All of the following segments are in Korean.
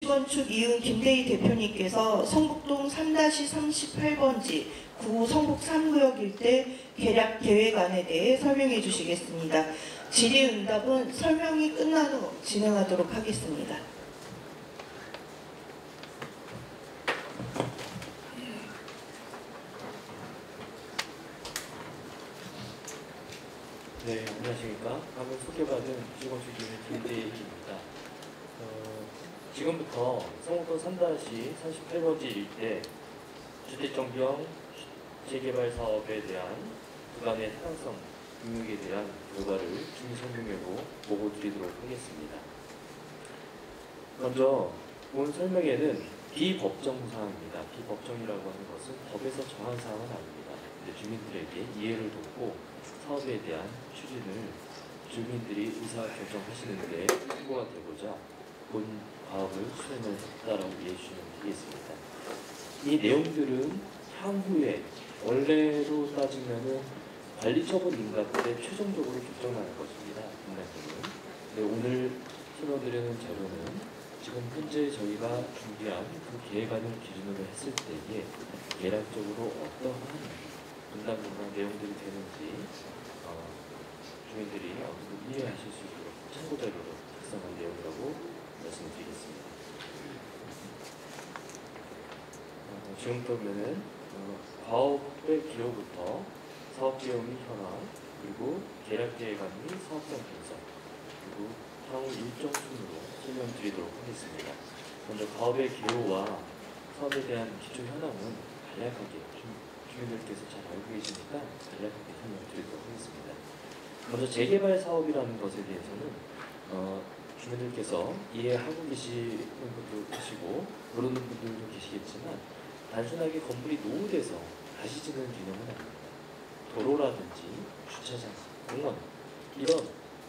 건축 이은 김대희 대표님께서 성북동 3-38번지 9 성북 3구역 일대 계략 계획안에 대해 설명해 주시겠습니다. 질의응답은 설명이 끝난 후 진행하도록 하겠습니다. 네, 안녕하십니까. 방금 소개받은 주건축 이은 김대희입니다. 지금부터 성북동 3-38번지 일대 주택정비형 재개발 사업에 대한 구간의 타당성 능력에 대한 결과를 주민 설명회로 보고 드리도록 하겠습니다. 먼저 본 설명회는 비법정 사항입니다. 비법정이라고 하는 것은 법에서 정한 사항은 아닙니다. 주민들에게 이해를 돕고 사업에 대한 추진을 주민들이 의사결정하시는 데 참고가 되고자 본 파업을 수행했다라고 이해해 주시면 되겠습니다. 이 내용들은 향후에 원래로 따지면은 관리처분 인가 때 최종적으로 결정하는 것입니다. 네, 오늘 설명드리는 자료는 지금 현재 저희가 준비한 그 계획안을 기준으로 했을 때에 계략적으로 어떠한 분담분담 내용들이 되는지 주민들이 어느 정도 이해하실 수 있도록 참고자료로 작성한 내용이라고 말씀드리겠습니다. 지금부터 보면은 과업의 기로부터 사업계획 및 현황, 그리고 계략계획안 및 사업성 분석, 그리고 향후 일정 순으로 설명드리도록 하겠습니다. 먼저 과업의 기로와 사업에 대한 기초 현황은 간략하게 주민들께서 잘 알고 계시니까 간략하게 설명드리도록 하겠습니다. 먼저 재개발 사업이라는 것에 대해서는 주민들께서 이해하고 계시는 분도 계시고 모르는 분들도 계시겠지만 단순하게 건물이 노후돼서 다시 짓는 개념은 아닙니다. 도로라든지 주차장, 공원 이런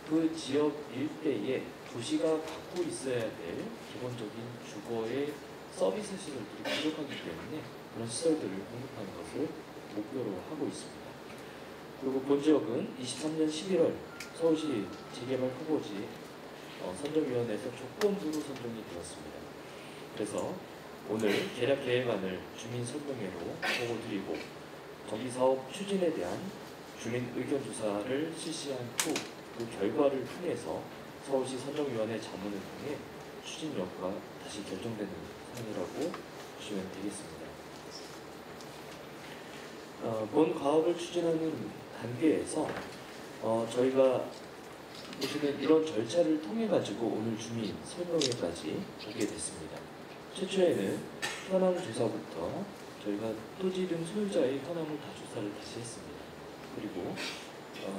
그 지역 일대에 도시가 갖고 있어야 될 기본적인 주거의 서비스 시설들이 부족하기 때문에 그런 시설들을 공급하는 것을 목표로 하고 있습니다. 그리고 본 지역은 23년 11월 서울시 재개발 후보지 선정위원회에서 조건부로 선정이 되었습니다. 그래서 오늘 계략 계획안을 주민 설명회로 보고 드리고 정비사업 추진에 대한 주민 의견 조사를 실시한 후 그 결과를 통해서 서울시 선정위원회 자문을 통해 추진 여부가 다시 결정되는 사안이라고 보시면 되겠습니다. 본 과업을 추진하는 단계에서 저희가 보시는 이런 절차를 통해 가지고 오늘 주민 설명회까지 오게 됐습니다. 최초에는 현황 조사부터 저희가 토지 등 소유자의 현황을 다 조사를 다시 했습니다. 그리고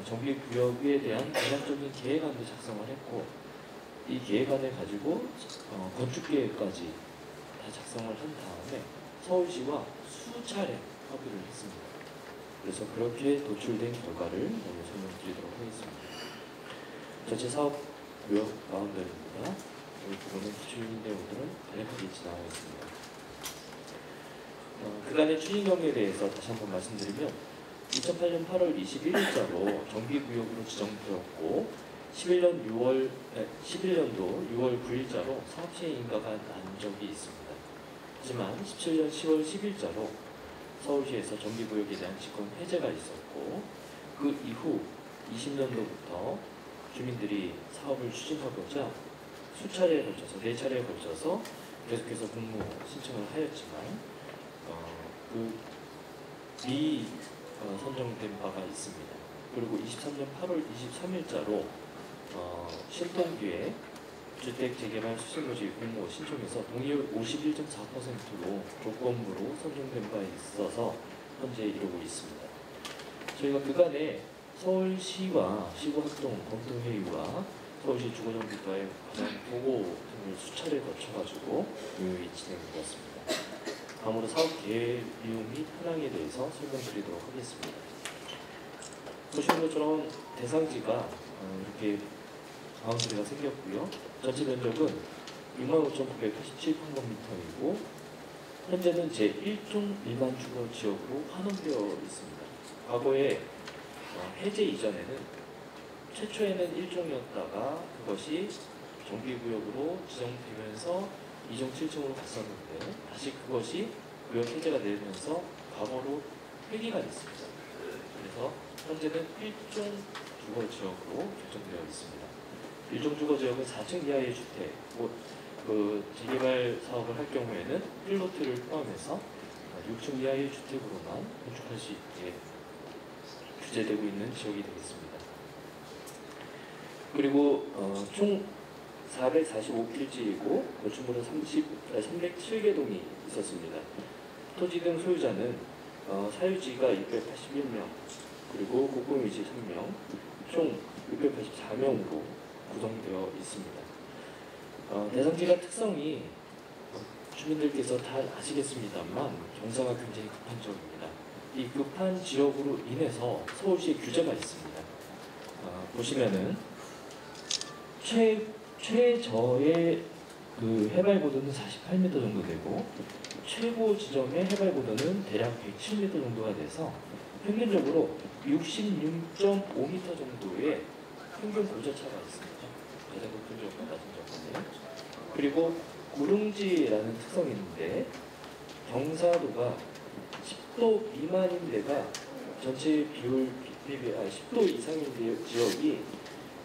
정비구역에 대한 대략적인 계획안도 작성을 했고 이 계획안을 가지고 건축계획까지 다 작성을 한 다음에 서울시와 수차례 협의를 했습니다. 그래서 그렇게 도출된 결과를 오늘 설명드리도록 하겠습니다. 전체 사업 구역 라운드입니다. 이 부분은 기초적인 내용들은 간략하게 지나가겠습니다. 그간의 추진 경로에 대해서 다시 한번 말씀드리면 2008년 8월 21일자로 정비구역으로 지정되었고 11년도 6월 9일자로 사업시행 인가가 난 적이 있습니다. 하지만 17년 10월 10일자로 서울시에서 정비구역에 대한 직권 해제가 있었고 그 이후 20년도부터 주민들이 사업을 추진하고자 수차례에 걸쳐서 4차례에 걸쳐서 계속해서 공모 신청을 하였지만 선정된 바가 있습니다. 그리고 23년 8월 23일자로 신통기획 주택재개발 수신노지 공모 신청에서 동의율 51.4%로 조건부로 선정된 바 있어서 현재 이루고 있습니다. 저희가 그간에 서울시와 시구합동 검토회의와 서울시 주거정비과의 과장 보고 등을 수차례 거쳐가지고 유효히 진행되었습니다. 다음으로 사업 계획 비용 및 현황에 대해서 설명드리도록 하겠습니다. 보시는 것처럼 대상지가 이렇게 바운드리가 생겼고요. 전체 면적은 65,987평방미터이고 현재는 제1종 일반 주거 지역으로 환원되어 있습니다. 과거에 해제 이전에는 최초에는 1종이었다가 그것이 정비구역으로 지정되면서 2종 7층으로 갔었는데 다시 그것이 구역 해제가 되면서 과거로 폐기가 됐습니다. 그래서 현재는 1종 주거지역으로 결정되어 있습니다. 1종 주거지역은 4층 이하의 주택, 그 재개발 사업을 할 경우에는 필로트를 포함해서 6층 이하의 주택으로만 건축할 수 있게 규제되고 있는 지역이 되겠습니다. 그리고 총 445필지이고 건축물은 307개 동이 있었습니다. 토지 등 소유자는 사유지가 681명, 그리고 공공유지 3명, 총 684명으로 구성되어 있습니다. 대상지가 특성이 주민들께서 다 아시겠습니다만 경사가 굉장히 급한 지역입니다. 이 급한 지역으로 인해서 서울시의 규제가 있습니다. 보시면은 최저의 그 해발 고도는 48m 정도 되고 최고 지점의 해발 고도는 대략 107m 정도가 돼서 평균적으로 66.5m 정도의 평균 고저차가 있습니다. 가장 높은 지역과 낮은 지역인데, 그리고 구릉지라는 특성이 있는데 경사도가 10도 미만인 데가 전체 비율 10도 이상인 지역이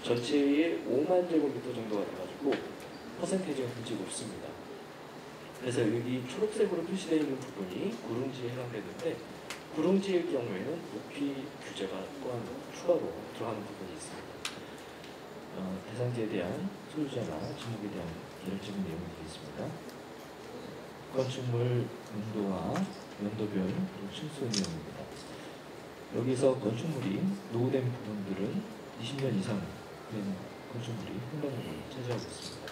전체의 5만 제곱미터 정도가 돼가지고 퍼센테이지가 굉장히 높습니다. 그래서 여기 초록색으로 표시되어 있는 부분이 구릉지에 해당되는데, 구릉지의 경우에는 높이 규제가 또한 추가로 들어가는 부분이 있습니다. 대상지에 대한 소유자나 지목에 대한 개별적인 내용이 되겠습니다. 건축물 용도와 연도별 그리고 층수 내용입니다. 여기서 건축물이 노후된 부분들은 20년 이상 된 건축물이 상당히 차지하고 있습니다.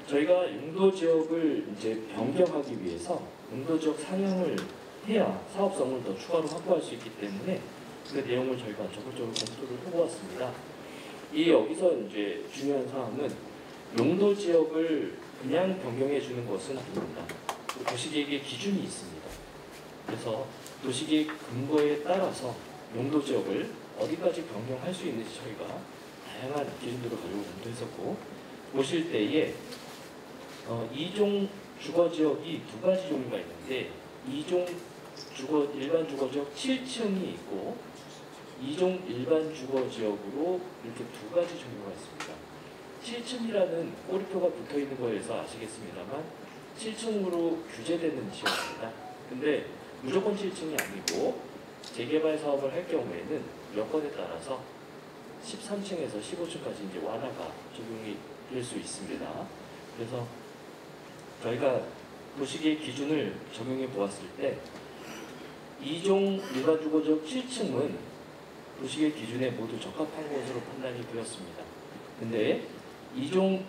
저희가 용도 지역을 이제 변경하기 위해서 용도 지역 상향을 해야 사업성을 더 추가로 확보할 수 있기 때문에 그 내용을 저희가 적극적으로 검토를 해보았습니다. 여기서 이제 중요한 사항은 용도 지역을 그냥 변경해 주는 것은 아닙니다. 도시계획의 기준이 있습니다. 그래서 도시계획 근거에 따라서 용도 지역을 어디까지 변경할 수 있는지 저희가 다양한 기준들을 가지고 검토했었고, 보실 때에 2종 주거지역이 두 가지 종류가 있는데 2종 일반 주거지역 7층이 있고 2종 일반 주거지역으로 이렇게 두 가지 종류가 있습니다. 7층이라는 꼬리표가 붙어있는 거에서 아시겠습니다만 7층으로 규제되는 지역입니다. 근데 무조건 7층이 아니고 재개발 사업을 할 경우에는 여건에 따라서 13층에서 15층까지 이제 완화가 적용이 될 수 있습니다. 그래서 저희가 도시계획 기준을 적용해 보았을 때 2종 일반 주거지역 7층은 도시계획 기준에 모두 적합한 것으로 판단이 되었습니다. 근데 2종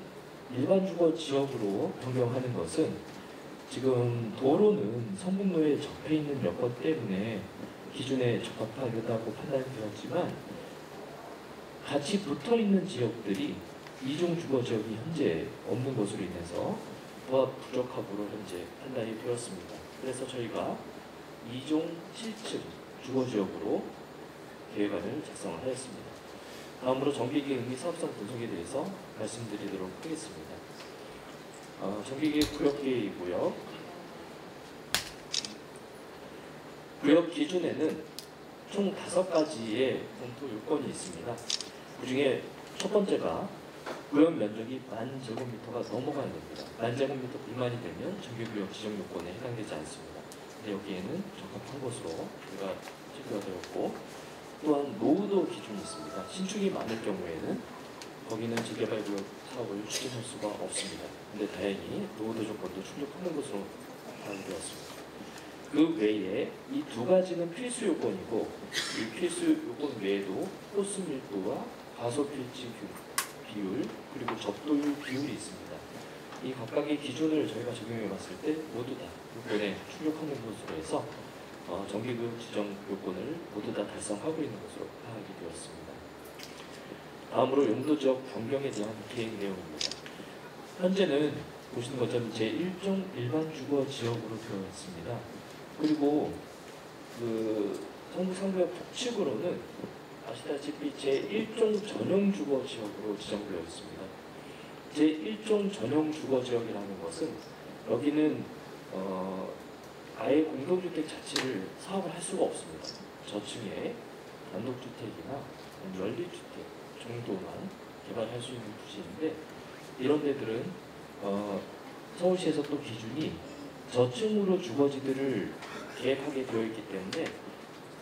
일반 주거지역으로 변경하는 것은 지금 도로는 성북로에 접해 있는 여건 때문에 기준에 적합하다고 판단이 되었지만 같이 붙어 있는 지역들이 2종 주거지역이 현재 없는 것으로 인해서 부합 부적합으로 현재 판단이 되었습니다. 그래서 저희가 2종 7층 주거지역으로 계획안을 작성을 하였습니다. 다음으로 정비계획 및 사업성 분석에 대해서 말씀드리도록 하겠습니다. 정비계획 구역계획이고요. 구역 기준에는 총 5가지의 검토 요건이 있습니다. 그 중에 첫 번째가 구역 면적이 10,000제곱미터가 넘어가야 됩니다. 10,000제곱미터 미만이 되면 정비구역 지정 요건에 해당되지 않습니다. 근데 여기에는 적합한 것으로 우리가 체크가 되었고, 또한 노후도 기준이 있습니다. 신축이 많을 경우에는 거기는 재개발구역 사업을 추진할 수가 없습니다. 근데 다행히 노후도 조건도 충족하는 것으로 파악되었습니다. 그 외에 이 두 가지는 필수 요건이고, 이 필수 요건 외에도 호스 밀도와 과소필지 비율, 그리고 접도율 비율이 있습니다. 이 각각의 기준을 저희가 적용해 봤을 때 모두 다 요건에 충족하는 것으로 해서 정비구역 지정 요건을 모두 다 달성하고 있는 것으로 파악이 되었습니다. 다음으로 용도지역 변경에 대한 계획 내용입니다. 현재는 보시는 것처럼 제1종 일반 주거 지역으로 되어 있습니다. 그리고 성북 상구역 북측으로는 아시다시피 제1종 전용 주거 지역으로 지정되어 있습니다. 제1종 전용 주거지역이라는 것은 여기는 아예 공동주택 자체를 사업을 할 수가 없습니다. 저층에 단독주택이나 연립주택 정도만 개발할 수 있는 부지인데 이런 데들은 서울시에서 또 기준이 저층으로 주거지들을 계획하게 되어 있기 때문에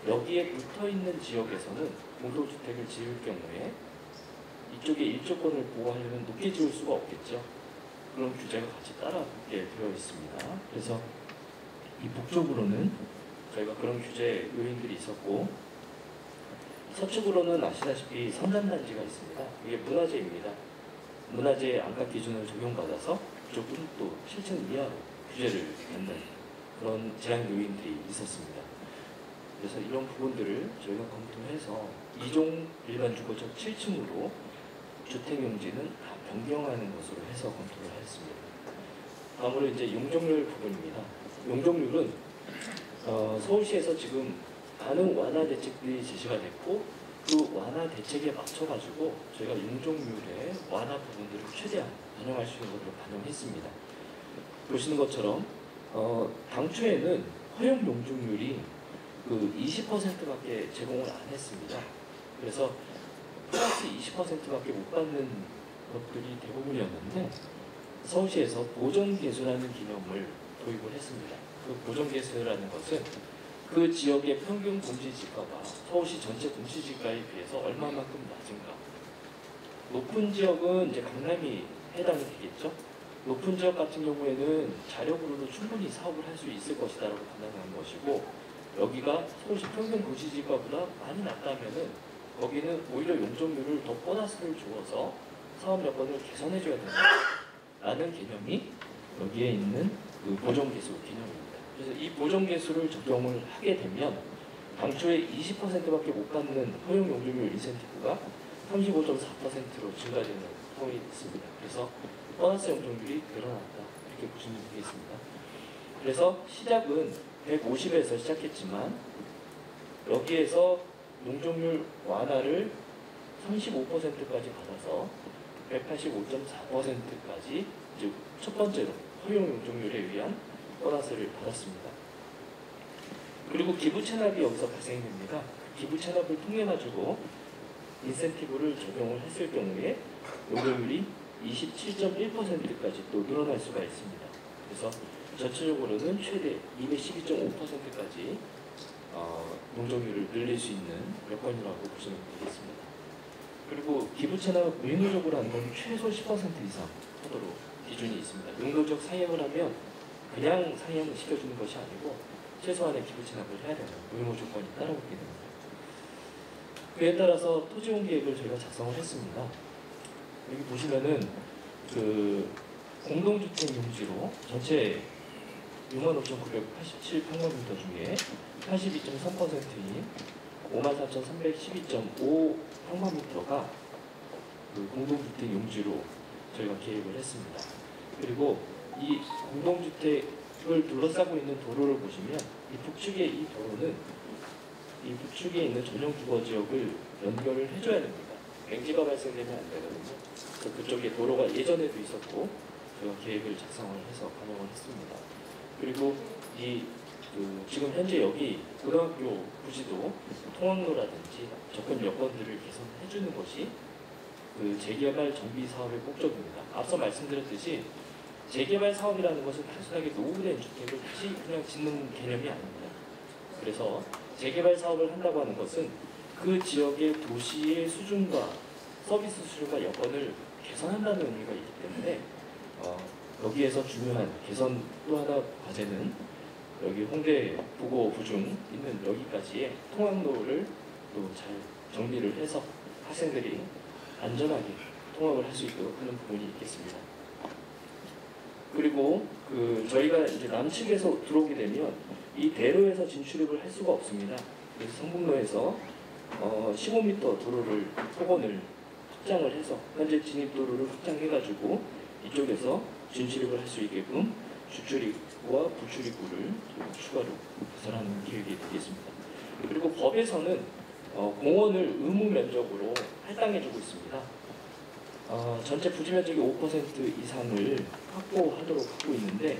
여기에 붙어있는 지역에서는 공동주택을 지을 경우에 이쪽에 일조권을 보호하려면 높게 지을 수가 없겠죠. 그런 규제가 같이 따라붙게 되어 있습니다. 그래서 이 북쪽으로는 저희가 그런 규제 요인들이 있었고 서쪽으로는 아시다시피 선단단지가 있습니다. 이게 문화재입니다. 문화재 안가 기준을 적용받아서 그쪽은 또 7층 이하로 규제를 받는 그런 제한 요인들이 있었습니다. 그래서 이런 부분들을 저희가 검토해서 2종 일반 주거지역 7층으로 주택용지는 다 변경하는 것으로 해서 검토를 했습니다. 다음으로 이제 용적률 부분입니다. 용적률은 서울시에서 지금 가능 완화 대책들이 제시가 됐고 그 완화 대책에 맞춰가지고 저희가 용적률의 완화 부분들을 최대한 반영할 수 있는 것으로 반영했습니다. 보시는 것처럼 당초에는 허용 용적률이 그 20%밖에 제공을 안 했습니다. 그래서 플러스 20%밖에 못 받는 것들이 대부분이었는데 서울시에서 보정계수라는 개념을 도입을 했습니다. 그 보정계수라는 것은 그 지역의 평균 공시지가가 서울시 전체 공시지가에 비해서 얼마만큼 낮은가. 높은 지역은 이제 강남이 해당이 되겠죠. 높은 지역 같은 경우에는 자력으로도 충분히 사업을 할 수 있을 것이다라고 판단하는 것이고 여기가 서울시 평균 공시지가보다 많이 낮다면은 거기는 오히려 용적률을 더 보너스를 주어서 사업 여건을 개선해줘야 된다라는 개념이 여기에 있는 그 보정계수 개념입니다. 그래서 이 보정계수를 적용을 하게 되면 당초에 20%밖에 못 받는 허용 용적률 인센티브가 35.4%로 증가되는 상황이 있습니다. 그래서 보너스 용적률이 늘어났다 이렇게 보시면 되겠습니다. 그래서 시작은 150에서 시작했지만 여기에서 용적률 완화를 35%까지 받아서 185.4%까지 이제 첫 번째로 허용 용적률에 의한 보너스를 받았습니다. 그리고 기부 체납이 여기서 발생됩니다. 기부 체납을 통해 가지고 인센티브를 적용을 했을 경우에 용적률이 27.1%까지 또 늘어날 수가 있습니다. 그래서 전체적으로는 최대 212.5%까지 용적률을 늘릴 수 있는 여건이라고 보시면 되겠습니다. 그리고 기부 체납을 의무적으로 하는 건 최소 10% 이상 하도록 기준이 있습니다. 용도적 사용을 하면 그냥 사용을 시켜주는 것이 아니고 최소한의 기부 체납을 해야 되는 의무 조건이 따라오게 됩니다. 그에 따라서 토지용 계획을 저희가 작성을 했습니다. 여기 보시면은 그 공동주택 용지로 전체 65,987평방미터 중에 82.3%인 54,312.5 평방미터가 그 공동주택 용지로 저희가 계획을 했습니다. 그리고 이 공동주택을 둘러싸고 있는 도로를 보시면 이 북측의 이 도로는 이 북측에 있는 전용 주거지역을 연결을 해줘야 됩니다. 맹지가 발생되면 안 되거든요. 그래서 그쪽에 도로가 예전에도 있었고 저희가 계획을 작성을 해서 반영을 했습니다. 그리고 지금 현재 여기 고등학교 부지도 통학로라든지 접근 여건들을 개선해주는 것이 그 재개발 정비 사업의 목적입니다. 앞서 말씀드렸듯이 재개발 사업이라는 것은 단순하게 노후된 주택을 다시 그냥 짓는 개념이 아닙니다. 그래서 재개발 사업을 한다고 하는 것은 그 지역의 도시의 수준과 서비스 수준과 여건을 개선한다는 의미가 있기 때문에 여기에서 중요한 개선 또 하나 과제는 여기 홍대 부고 부중 있는 여기까지의 통학로를 또 잘 정비를 해서 학생들이 안전하게 통학을 할 수 있도록 하는 부분이 있겠습니다. 그리고 저희가 이제 남측에서 들어오게 되면 이 대로에서 진출입을 할 수가 없습니다. 그래서 성북로에서 15m 도로를 폭원을 확장을 해서 현재 진입도로를 확장해가지고 이쪽에서 진출입을 할 수 있게끔 주출입구와 부출입구를 추가로 구설하는 계획이 되겠습니다. 그리고 법에서는 공원을 의무 면적으로 할당해주고 있습니다. 전체 부지 면적의 5% 이상을 확보하도록 하고 있는데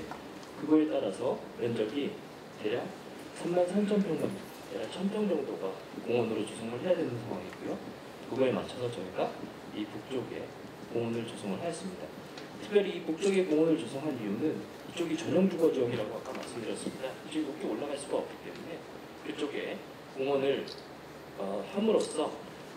그거에 따라서 면적이 대략 33,000평, 대략 1,000평 정도가 공원으로 조성을 해야 되는 상황이고요. 그거에 맞춰서 저희가 이 북쪽에 공원을 조성을 하였습니다. 특별히 이 북쪽에 공원을 조성한 이유는 이쪽이 전용 주거 지역이라고 아까 말씀드렸습니다. 이쪽이 높게 올라갈 수가 없기 때문에 그쪽에 공원을 함으로써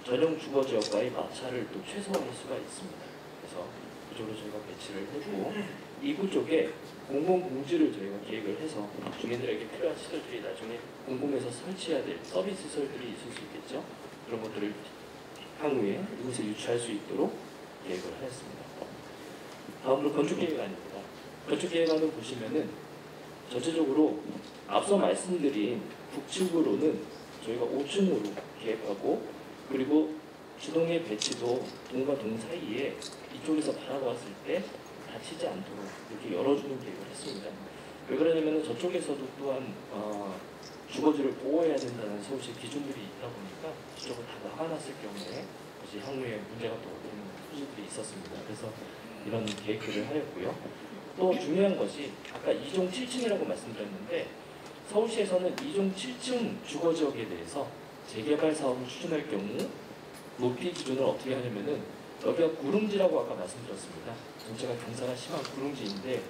전용 주거 지역과의 마찰을 또 최소화할 수가 있습니다. 그래서 그쪽으로 저희가 배치를 해주고 이구 쪽에 공공공지를 저희가 계획을 해서 주민들에게 필요한 시설들이 나중에 공공에서 설치해야 될 서비스 시설들이 있을 수 있겠죠. 그런 것들을 향후에 이곳에 유치할 수 있도록 계획을 하였습니다. 다음으로 건축계획안입니다. 건축계획안을 보시면은 전체적으로 앞서 말씀드린 북측으로는 저희가 5층으로 계획하고 그리고 주동의 배치도 동과 동 사이에 이쪽에서 바라보았을 때 다치지 않도록 이렇게 열어주는 계획을 했습니다. 왜 그러냐면 저쪽에서도 또한 주거지를 보호해야 된다는 서울시 기준들이 있다 보니까 이쪽을 다 막아놨을 경우에 이제 향후에 문제가 또 되는 소지들이 있었습니다. 그래서 이런 계획들을 하였고요. 또 중요한 것이 아까 2종 7층이라고 말씀드렸는데 서울시에서는 2종 7층 주거지역에 대해서 재개발 사업을 추진할 경우 높이 기준을 어떻게 하냐면은 여기가 구릉지라고 아까 말씀드렸습니다. 전체가 경사가 심한 구릉지인데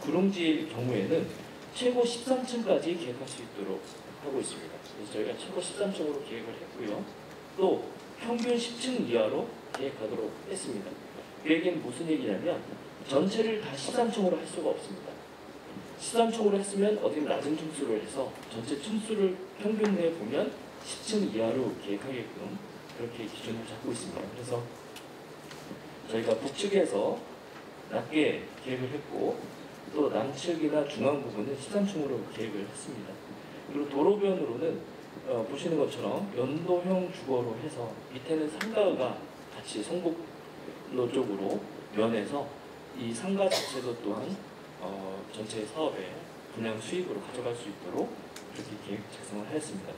구릉지의 경우에는 최고 13층까지 계획할 수 있도록 하고 있습니다. 그래서 저희가 최고 13층으로 계획을 했고요. 또 평균 10층 이하로 계획하도록 했습니다. 그 얘기는 무슨 얘기냐면 전체를 다 13층으로 할 수가 없습니다. 13층으로 했으면 어딘 낮은 층수를 해서 전체 층수를 평균 내에 보면 10층 이하로 계획하게끔 그렇게 기준을 잡고 있습니다. 그래서 저희가 북측에서 낮게 계획을 했고 또 남측이나 중앙 부분은 13층으로 계획을 했습니다. 그리고 도로변으로는 보시는 것처럼 연도형 주거로 해서 밑에는 상가가 같이 성북로 쪽으로 면해서 이 상가 자체도 또한 전체 사업의 분양 수익으로 가져갈 수 있도록 그렇게 계획 작성을 하였습니다.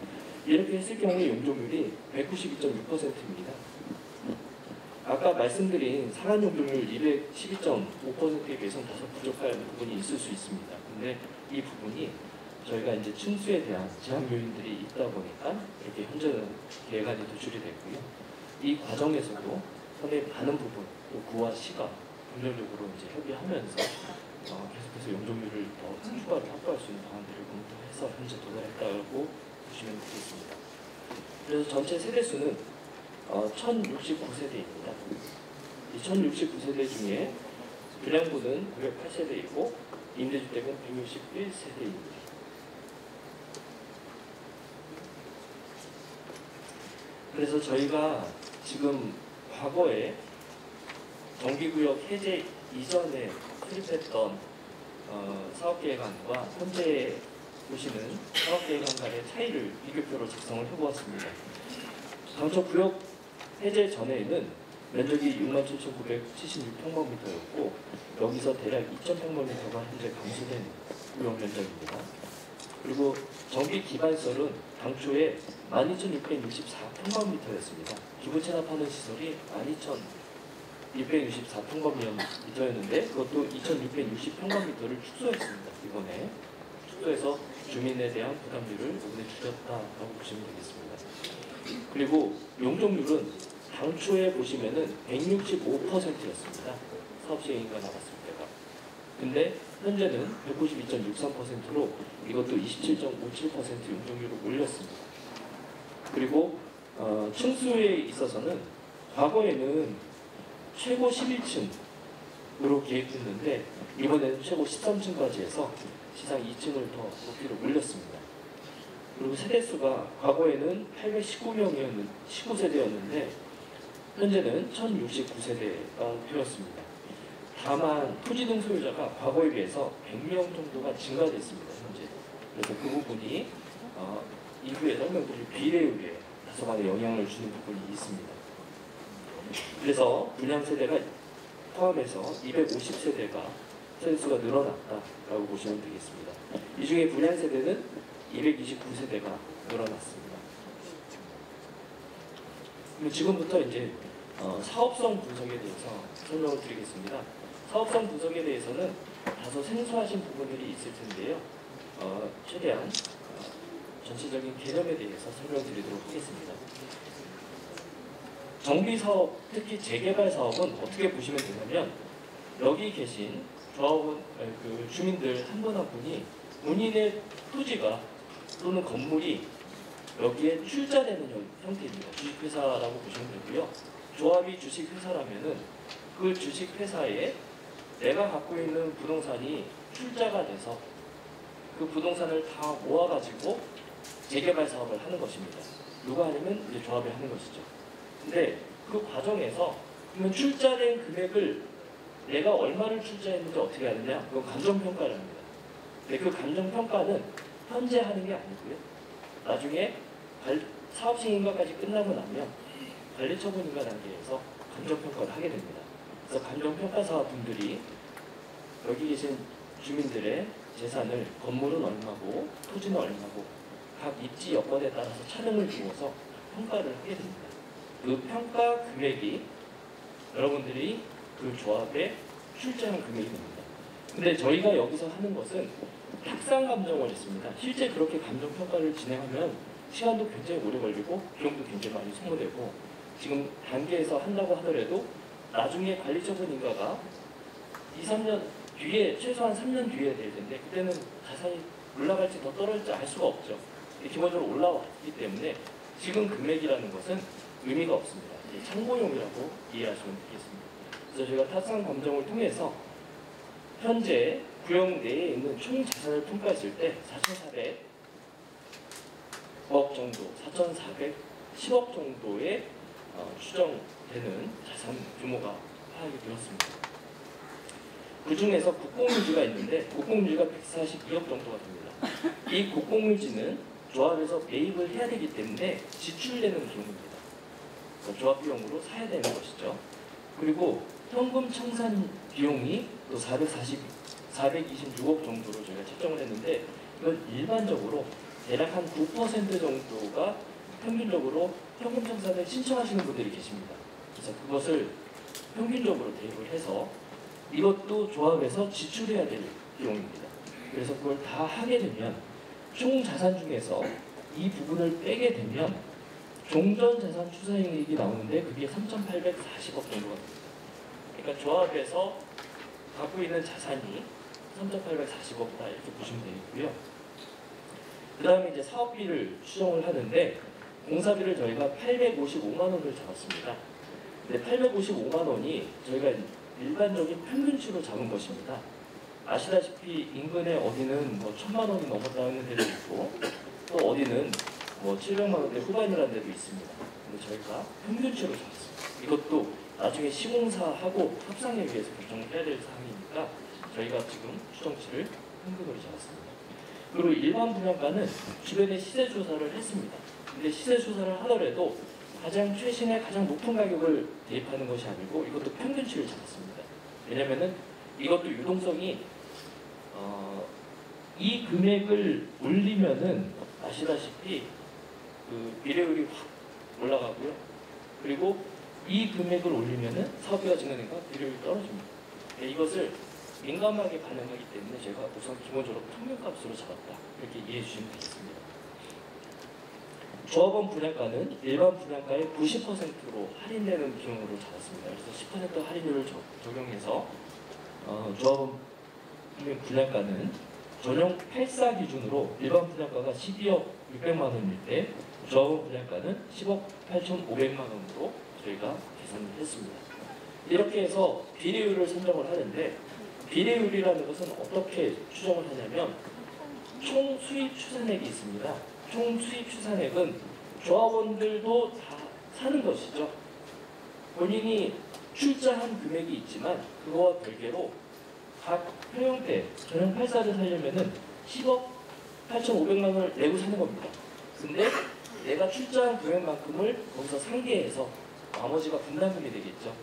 이렇게 했을 경우에 용적률이 192.6%입니다. 아까 말씀드린 상한 용적률 212.5%에 비해서는 다소 부족한 부분이 있을 수 있습니다. 근데 이 부분이 저희가 이제 층수에 대한 제한 요인들이 있다 보니까 이렇게 현재는 계획안이 도출이 됐고요. 이 과정에서도 상당히 많은 부분, 또 구와 시가 긍정적으로 이제 협의하면서 계속해서 용적률을 더 추가로 확보할 수 있는 방안들을 검토해서 현재 도달했다고 보시면 되겠습니다. 그래서 전체 세대수는 1069세대입니다. 이 1069세대 중에 분양부는 908세대이고 임대주택은 161세대입니다. 그래서 저희가 지금 과거에 정비구역 해제 이전에 수립했던 사업계획안과 현재 보시는 사업계획안 간의 차이를 비교표로 작성을 해보았습니다. 당초 구역 해제 전에는 면적이 67,976평방미터였고 여기서 대략 2,000평방미터가 현재 감소된 구역 면적입니다. 그리고 정비 기반설은 당초에 12,664평방미터였습니다. 기부 체납하는 시설이 12,664평방미터였는데 그것도 2,660평방미터를 축소했습니다. 이번에 축소해서 주민에 대한 부담률을 이번에 줄였다라고 보시면 되겠습니다. 그리고 용적률은 당초에 보시면은 165%였습니다. 사업 시행인가 나갔을 때가. 근데 현재는 192.63%로 이것도 27.57% 용적률을 올렸습니다. 그리고 층수에 있어서는 과거에는 최고 11층으로 계획했는데 이번에는 최고 13층까지 해서 시상 2층을 더 높이로 올렸습니다. 그리고 세대수가 과거에는 819세대였는데 현재는 1069세대가 되었습니다. 다만 토지 등 소유자가 과거에 비해서 100명 정도가 증가됐습니다. 현재. 그래서 그 부분이 이후에 설명드릴 비례율에 다소간의 영향을 주는 부분이 있습니다. 그래서 분양 세대가 포함해서 250세대가 세대수가 늘어났다라고 보시면 되겠습니다. 이 중에 분양 세대는 229세대가 늘어났습니다. 그럼 지금부터 이제 사업성 분석에 대해서 설명을 드리겠습니다. 사업성 분석에 대해서는 다소 생소하신 부분들이 있을 텐데요. 최대한 전체적인 개념에 대해서 설명드리도록 하겠습니다. 정비사업, 특히 재개발 사업은 어떻게 보시면 되냐면 여기 계신 조합원, 주민들 한 분 한 분이 본인의 토지가 또는 건물이 여기에 출자되는 형태입니다. 주식회사라고 보시면 되고요. 조합이 주식회사라면은 그 주식회사에 내가 갖고 있는 부동산이 출자가 돼서 그 부동산을 다 모아가지고 재개발 사업을 하는 것입니다. 누가 하냐면 이제 조합이 하는 것이죠. 근데 그 과정에서 그러면 출자된 금액을 내가 얼마를 출자했는지 어떻게 하느냐? 그건 감정평가를 합니다. 근데 그 감정평가는 현재 하는 게 아니고요. 나중에 사업 시행인가까지 끝나고 나면 관리처분인가 단계에서 감정평가를 하게 됩니다. 그래서 감정평가사 분들이 여기 계신 주민들의 재산을 건물은 얼마고 토지는 얼마고 각 입지 여건에 따라서 차등을 주어서 평가를 하게 됩니다. 그 평가 금액이 여러분들이 그 조합에 출자한 금액이 됩니다. 근데 저희가 여기서 하는 것은 탁상 감정을 했습니다. 실제 그렇게 감정평가를 진행하면 시간도 굉장히 오래 걸리고 비용도 굉장히 많이 소모되고 지금 단계에서 한다고 하더라도 나중에 관리처분인가가 2, 3년 뒤에 최소한 3년 뒤에 될 텐데 그때는 자산이 올라갈지 더 떨어질지 알 수가 없죠. 기본적으로 올라왔기 때문에 지금 금액이라는 것은 의미가 없습니다. 참고용이라고 이해하시면 되겠습니다. 그래서 저희가 탁상 감정을 통해서 현재 구역 내에 있는 총 자산을 평가했을 때 4,400억 정도, 4,410억 정도의 추정되는 자산 규모가 파악이 되었습니다. 그 중에서 국공유지가 있는데 국공유지가 142억 정도가 됩니다. 이 국공유지는 조합에서 매입을 해야 되기 때문에 지출되는 비용입니다. 조합 비용으로 사야 되는 것이죠. 그리고 현금 청산 비용이 또 426억 정도로 저희가 책정을 했는데 이건 일반적으로 대략 한 9% 정도가 평균적으로 현금 청산을 신청하시는 분들이 계십니다. 그래서 그것을 평균적으로 대입을 해서 이것도 조합에서 지출해야 될 비용입니다. 그래서 그걸 다 하게 되면 총 자산 중에서 이 부분을 빼게 되면 종전자산 추산이익이 나오는데 그게 3,840억 정도가 됩니다. 그러니까 조합에서 갖고 있는 자산이 3,840억이다 이렇게 보시면 되겠고요. 그 다음에 이제 사업비를 추정을 하는데 공사비를 저희가 855만 원을 잡았습니다. 근데 855만 원이 저희가 일반적인 평균치로 잡은 것입니다. 아시다시피 인근에 어디는 뭐 1,000만 원이 넘었다는 데도 있고 또 어디는 뭐 700만 원대 후반이라는 데도 있습니다. 근데 저희가 평균치로 잡았습니다. 이것도 나중에 시공사하고 협상에 의해서 결정을 해야 될 사항이니까 저희가 지금 추정치를 평균으로 잡았습니다. 그리고 일반 분양가는 주변에 시세 조사를 했습니다. 근데 시세 조사를 하더라도 가장 최신의 가장 높은 가격을 대입하는 것이 아니고 이것도 평균치를 잡았습니다. 왜냐면은 이것도 유동성이 이 금액을 올리면은 아시다시피 그 비례율이 확 올라가고요. 그리고 이 금액을 올리면은 사업비가 증가되니까 비례율이 떨어집니다. 이것을 민감하게 반영하기 때문에 제가 우선 기본적으로 평균값으로 잡았다 이렇게 이해해 주시면 되겠습니다. 조합원 분양가는 일반 분양가의 90%로 할인되는 비용으로 잡았습니다. 그래서 10% 할인율을 적용해서 조합원 분양가는 전용 8사 기준으로 일반 분양가가 12억 600만 원일 때 조합원 분양가는 10억 8,500만 원으로 저희가 계산을 했습니다. 이렇게 해서 비례율을 선정을 하는데 비례율이라는 것은 어떻게 추정을 하냐면 총 수입 추산액이 있습니다. 총 수입 추산액은 조합원들도 다 사는 것이죠. 본인이 출자한 금액이 있지만 그거와 별개로 각 평형대 전용 8사를 살려면은 10억 8,500만 원을 내고 사는 겁니다. 근데 내가 출자한 금액만큼을 거기서 상계해서 나머지가 분담금이 되겠죠.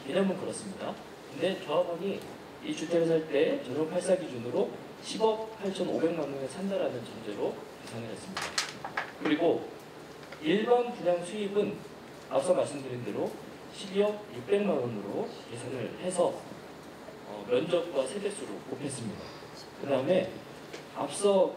개념은 그렇습니다. 근데 조합원이 이 주택을 살 때 전용 8사 기준으로 10억 8,500만 원을 산다라는 전제로 계산을 했습니다. 그리고 일반 분양 수입은 앞서 말씀드린 대로 12억 600만 원으로 계산을 해서 면적과 세대수로 곱했습니다. 그 다음에 앞서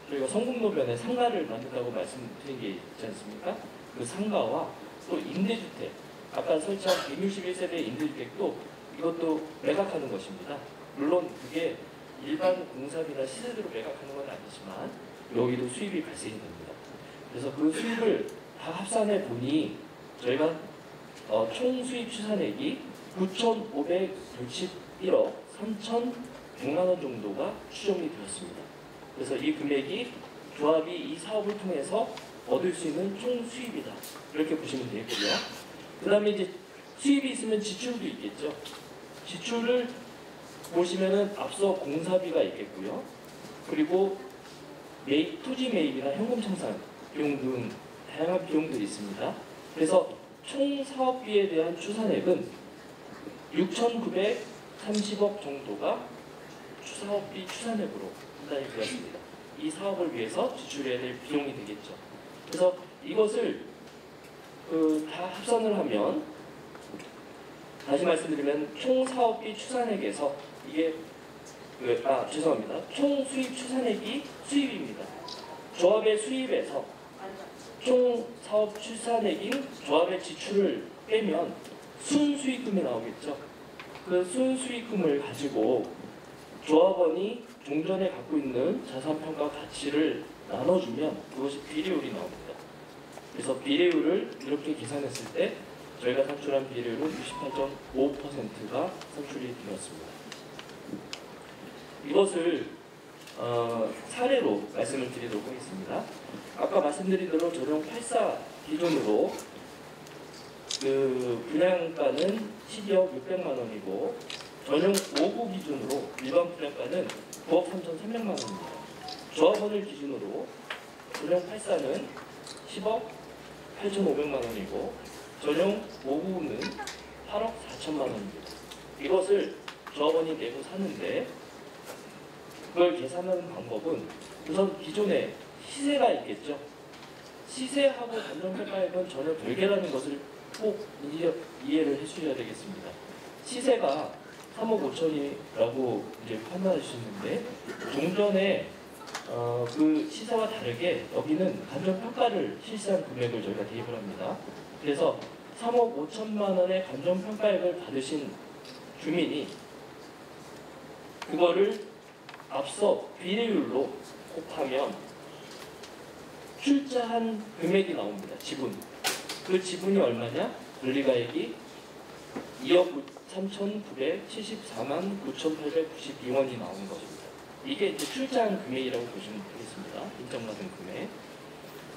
저희가 성북노변에 상가를 만든다고 말씀드린 게 있지 않습니까? 그 상가와 또 임대주택, 아까 설치한 161세대 임대주택도 이것도 매각하는 것입니다. 물론 그게 일반 공사비나 시세대로 매각하는 건 아니지만 여기도 수입이 발생이 됩니다. 그래서 그 수입을 다 합산해 보니 저희가 총 수입 추산액이 9,561억 3,100만 원 정도가 추정이 되었습니다. 그래서 이 금액이 조합이 이 사업을 통해서 얻을 수 있는 총 수입이다. 이렇게 보시면 되겠고요. 그 다음에 이제 수입이 있으면 지출도 있겠죠. 지출을 보시면은 앞서 공사비가 있겠고요. 그리고 토지 매입이나 현금 청산 비용 등 다양한 비용들이 있습니다. 그래서 총 사업비에 대한 추산액은 6,930억 정도가 사업비 추산액으로 판단이 되었습니다. 이 사업을 위해서 지출해야 될 비용이 되겠죠. 그래서 이것을 다 합산을 하면 다시 말씀드리면 총 사업비 추산액에서 이게 죄송합니다. 총 수입 추산액이 수입입니다. 조합의 수입에서 총 사업 추산액인 조합의 지출을 빼면 순수익금이 나오겠죠. 그 순수익금을 가지고 조합원이 종전에 갖고 있는 자산평가 가치를 나눠주면 그것이 비례율이 나옵니다. 그래서 비례율을 이렇게 계산했을 때 저희가 산출한 비례율은 68.5%가 산출이 되었습니다. 이것을 사례로 말씀을 드리도록 하겠습니다. 아까 말씀드린 대로 전용 84 기준으로 그 분양가는 12억 600만 원이고 전용 5구 기준으로 일반 분양가는 9억 3,300만 원입니다. 조합원을 기준으로 전용 84는 10억 8,500만 원이고 전용 5구는 8억 4천만 원입니다. 이것을 조합원이 내고 사는데 그걸 계산하는 방법은 우선 기존에 시세가 있겠죠. 시세하고 감정평가액은 전혀 별개라는 것을 꼭 이해를 해주셔야 되겠습니다. 시세가 3억 5천이라고 이제 판단해 주시는데 종전에 그 시세와 다르게 여기는 감정평가를 실시한 금액을 저희가 대입을 합니다. 그래서 3억 5천만 원의 감정평가액을 받으신 주민이 그거를 앞서 비례율로 곱하면 출자한 금액이 나옵니다. 지분. 그 지분이 얼마냐? 권리가액이 2억 3,974만 9,892원이 나오는 것입니다. 이게 이제 출자한 금액이라고 보시면 되겠습니다. 인정받은 금액.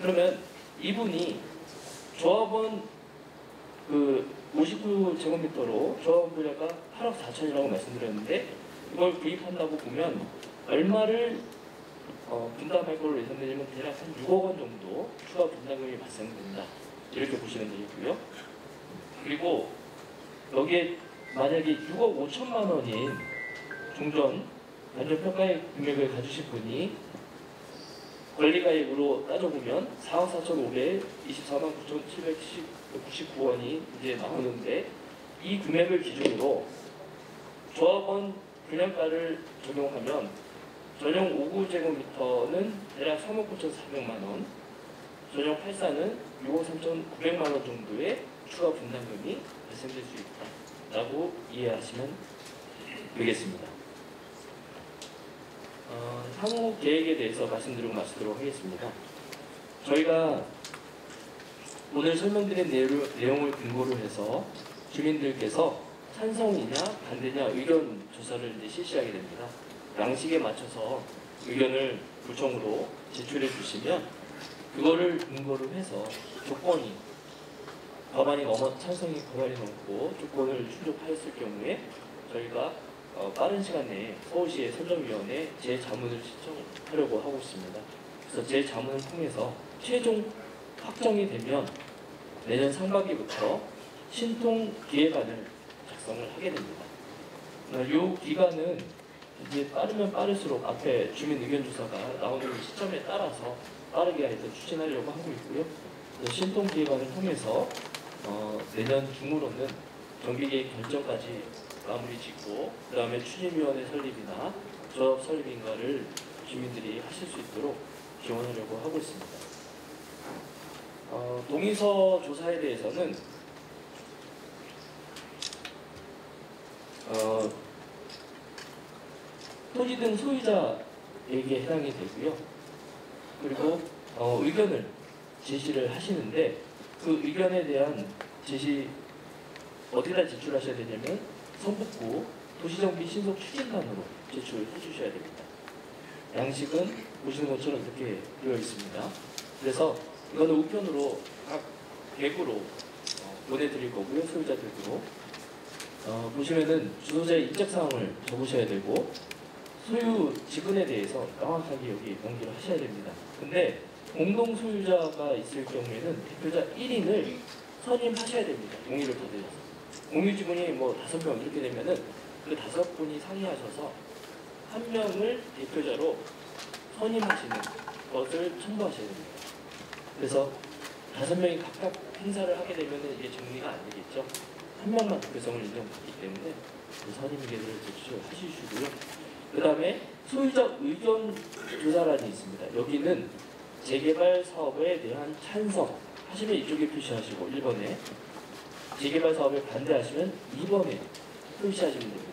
그러면 이분이 조합원 59제곱미터로 조합원 분야가 8억 4천이라고 말씀드렸는데 이걸 구입한다고 보면 얼마를 분담할 걸로 예상되냐면 대략 한 6억 원 정도 추가 분담금이 발생된다. 이렇게 보시면 되겠고요. 그리고 여기에 만약에 6억 5천만 원인 종전 감정평가의 금액을 가지신 분이 권리가액으로 따져보면 4억 4,524만 9,799원이 이제 나오는데 이 금액을 기준으로 조합원 분양가를 적용하면 전용 5구제곱미터는 대략 3억 9,400만 원, 전용 84는 6억 3,900만 원 정도의 추가 분담금이 발생될 수 있다라고 이해하시면 되겠습니다. 향후 계획에 대해서 말씀드리고 마치도록 하겠습니다. 저희가 오늘 설명드린 내용을 근거로 해서 주민들께서 찬성이냐 반대냐 의견 조사를 이제 실시하게 됩니다. 양식에 맞춰서 의견을 구청으로 제출해 주시면 그거를 근거로 해서 조건이 찬성이 과반이 넘고 조건을 충족하였을 경우에 저희가 빠른 시간 내에 서울시의 선정위원회에 재자문을 신청하려고 하고 있습니다. 그래서 재자문을 통해서 최종 확정이 되면 내년 상반기부터 신통 기획안을 작성을 하게 됩니다. 이 기간은 이제 빠르면 빠를수록 앞에 주민 의견 조사가 나오는 시점에 따라서 빠르게 해서 추진하려고 하고 있고요. 신통 기획안을 통해서 내년 중으로는 정비계획 결정까지 마무리 짓고 그 다음에 추진위원회 설립이나 조합 설립인가를 주민들이 하실 수 있도록 지원하려고 하고 있습니다. 동의서 조사에 대해서는 토지 등 소유자에게 해당이 되고요. 그리고 의견을 제시를 하시는데 그 의견에 대한 제시 어디다 제출하셔야 되냐면 성북구 도시정비 신속 추진단으로 제출해 주셔야 됩니다. 양식은 보시는 것처럼 이렇게 되어 있습니다. 그래서 이거는 우편으로 각 객으로 보내드릴 거고요. 소유자들로 보시면은 주소자의 입장사항을 적으셔야 되고 소유 지분에 대해서 명확하게 여기 명기를 하셔야 됩니다. 근데 공동 소유자가 있을 경우에는 대표자 1인을 선임하셔야 됩니다. 동의를 받으셔서. 공유 지분이 뭐 5명 이렇게 되면은 그 5분이 상의하셔서 1명을 대표자로 선임하시는 것을 첨부하셔야 됩니다. 그래서 5명이 각각 행사를 하게 되면은 이게 정리가 안 되겠죠. 1명만 대표성을 인정받기 때문에 그 선임계들을 제출하시고요. 그 다음에 소유자 의견 조사란이 있습니다. 여기는 재개발 사업에 대한 찬성 하시면 이쪽에 표시하시고 1번에 재개발 사업에 반대하시면 2번에 표시하시면 됩니다.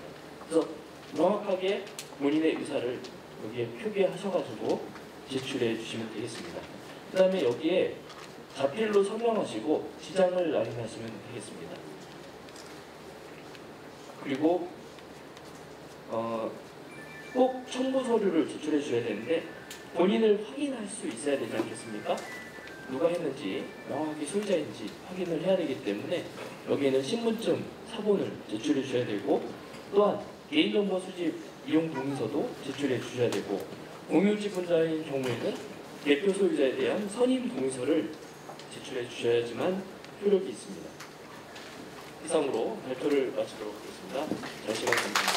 그래서 명확하게 본인의 의사를 여기에 표기하셔가지고 제출해 주시면 되겠습니다. 그 다음에 여기에 자필로 서명하시고 지장을 날인하시면 되겠습니다. 그리고 꼭 첨부 서류를 제출해 주셔야 되는데 본인을 확인할 수 있어야 되지 않겠습니까? 누가 했는지 명확히 소유자인지 확인을 해야 되기 때문에 여기에는 신분증 사본을 제출해 주셔야 되고 또한 개인정보 수집 이용 동의서도 제출해 주셔야 되고 공유 지분자인 경우에는 대표 소유자에 대한 선임 동의서를 제출해 주셔야지만 효력이 있습니다. 이상으로 발표를 마치도록 하겠습니다. 잘 시간 감사합니다.